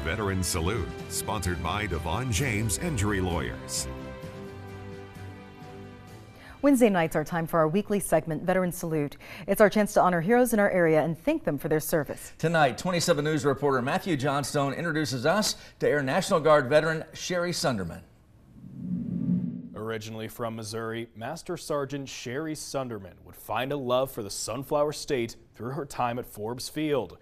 Veteran Salute, sponsored by DeVaughn James Injury Lawyers. Wednesday nights are time for our weekly segment, Veteran Salute. It's our chance to honor heroes in our area and thank them for their service. Tonight, 27 News reporter Matthew Johnstone introduces us to Air National Guard veteran Sherry Sunderman. Originally from Missouri, Master Sergeant Sherry Sunderman would find a love for the Sunflower State through her time at Forbes Field.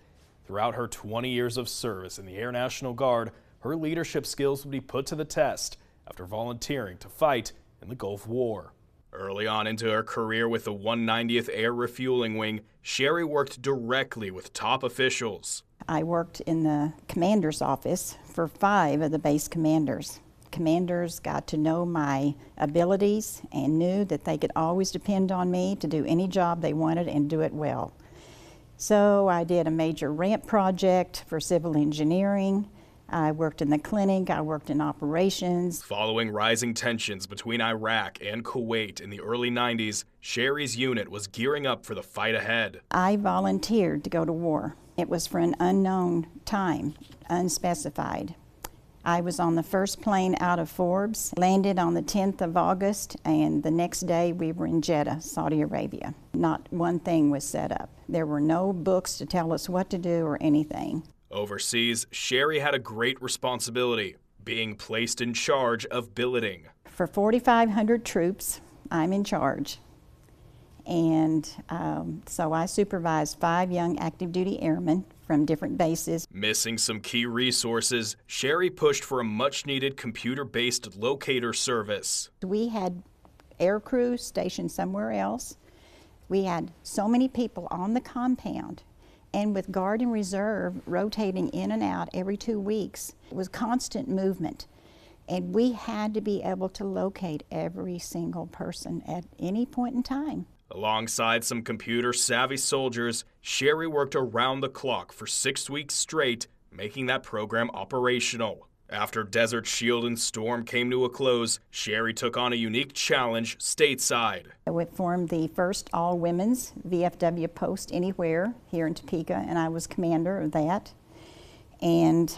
Throughout her 20 years of service in the Air National Guard, her leadership skills would be put to the test after volunteering to fight in the Gulf War. Early on into her career with the 190th Air Refueling Wing, Sherry worked directly with top officials. I worked in the commander's office for 5 of the base commanders. Commanders got to know my abilities and knew that they could always depend on me to do any job they wanted and do it well. So I did a major ramp project for civil engineering. I worked in the clinic, I worked in operations. Following rising tensions between Iraq and Kuwait in the early 90s, Sherry's unit was gearing up for the fight ahead. I volunteered to go to war. It was for an unknown time, unspecified. I was on the first plane out of Forbes, landed on the 10th of August, and the next day we were in Jeddah, Saudi Arabia. Not one thing was set up. There were no books to tell us what to do or anything. Overseas, Sherry had a great responsibility, being placed in charge of billeting. For 4,500 troops, I'm in charge. And so I supervised 5 young active duty airmen from different bases. Missing some key resources, Sherry pushed for a much-needed computer-based locator service. We had air crews stationed somewhere else. We had so many people on the compound, and with Guard and Reserve rotating in and out every 2 weeks, it was constant movement. And we had to be able to locate every single person at any point in time. Alongside some computer-savvy soldiers, Sherry worked around the clock for 6 weeks straight, making that program operational. After Desert Shield and Storm came to a close, Sherry took on a unique challenge stateside. We formed the first all-women's VFW post anywhere here in Topeka, and I was commander of that, and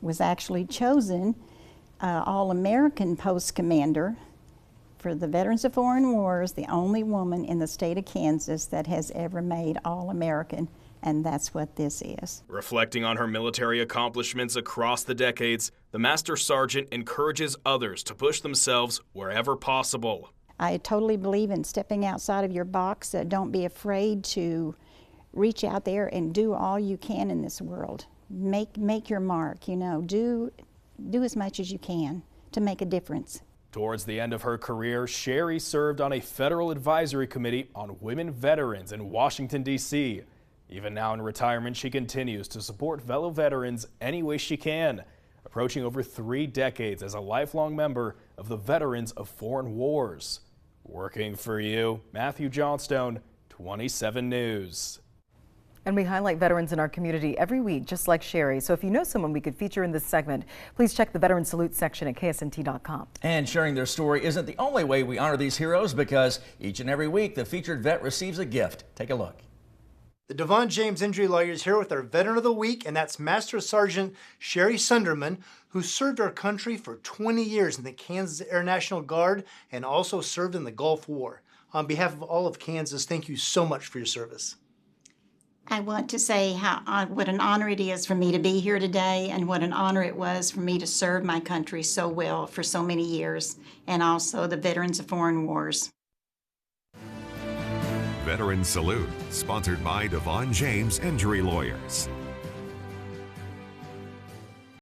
was actually chosen all-American post commander for the Veterans of Foreign Wars, the only woman in the state of Kansas that has ever made all-American, and that's what this is. Reflecting on her military accomplishments across the decades, the Master Sergeant encourages others to push themselves wherever possible. I totally believe in stepping outside of your box. Don't be afraid to reach out there and do all you can in this world. Make your mark, you know, do as much as you can to make a difference. Towards the end of her career, Sherry served on a federal advisory committee on women veterans in Washington, D.C. Even now in retirement, she continues to support fellow veterans any way she can, approaching over 3 decades as a lifelong member of the Veterans of Foreign Wars. Working for you, Matthew Johnstone, 27 News. And we highlight veterans in our community every week, just like Sherry. So if you know someone we could feature in this segment, please check the Veteran Salute section at KSNT.com. And sharing their story isn't the only way we honor these heroes, because each and every week the featured vet receives a gift. Take a look. The DeVaughn James Injury Lawyers here with our Veteran of the Week, and that's Master Sergeant Sherry Sunderman, who served our country for 20 years in the Kansas Air National Guard and also served in the Gulf War. On behalf of all of Kansas, thank you so much for your service. I want to say what an honor it is for me to be here today, and what an honor it was for me to serve my country so well for so many years, and also the Veterans of Foreign Wars. Veteran Salute, sponsored by DeVaughn James Injury Lawyers.